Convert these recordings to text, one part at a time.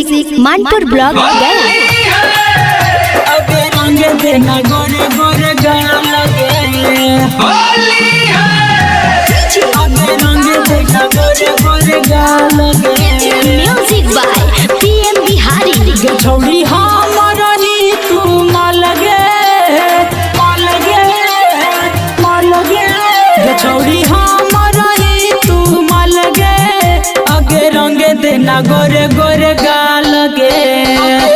Music Manpur block गया। अबे रंग देना गोरे गोरे गाना लगे, अबे रंग देना गोरे गोरे गाना लगे। Music by PM Bihari. छोड़ी हमर ही तू माल गे, माल गे, माल गे। छोड़ी हमर ही तू माल गे, अगे रंग देना गोरे गोरे गाल गे,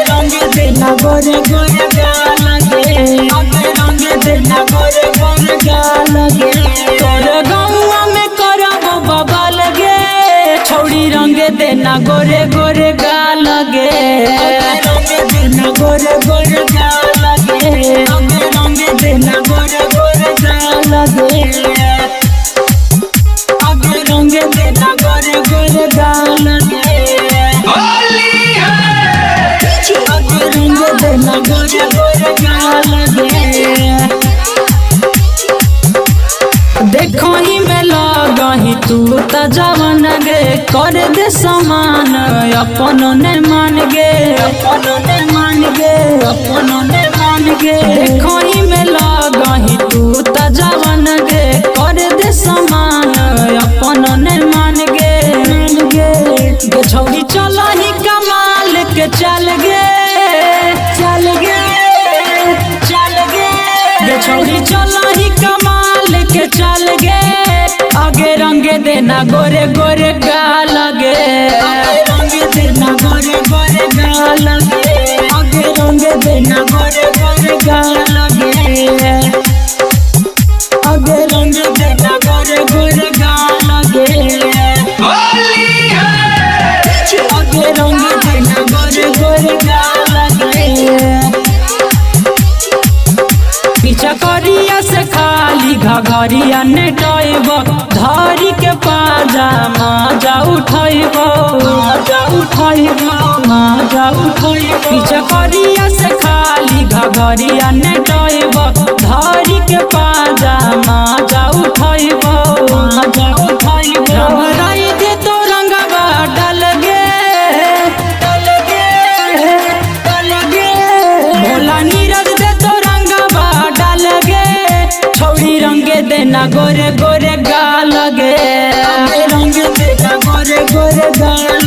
रंग देना गोरे गोरे गाल गे, अगे रंग देना गोरे गोरे गाल गे। तोर गौवा में करबो बबल गे, छोड़ी रंग देना गोरे गोरे गाल गे, रंग देना गोरे गोरे गाल गे, अगे रंग देना गोरे गोरे गाल गे, अगे रंग देना गोरे गोरे गाल गे। अगे रंग देना गोरे गोरे गाल गे। देखो ही में लगही तू त जवन गे, कर दे समान अपनों ने मान गे, अपनों ने मान गे, अपनों ने मान गे। देखो ही में लगही तू त जवन गे, कर दे समान अपनों ने मान गे, मान गे। छौरी चल ही कमाल के चल गे, चल गे, चल गे। छौरी चल ही कमाल के चल गे, आगे रंग देना गोरे गोरे गाल गे, रंग देना गोरे गोरे गाल गे, आगे रंग देना गोरे गोरे गाल गे, आगे रंग देना गोरे गोरे गाल गे। आगे रंग देना गोरे गोरे गाल गे। पीछा करिया से खाली घघरिया नेटैब, धरी के पाजामा जा उठैब, जा उठैब, जा उठैब। पीछा करिया से खाली घघरिया नेटैब, धरी के पाजामा जा उठैब, जा उठैब। रंगराई दे तो रंगवा डल गे, डल गे, डल गे। भोला नीरज दे तो रंगवा डल गे, छौरी रंग देना गोरे गोरे गाल गे, रंग देना गोरे गोरे गाल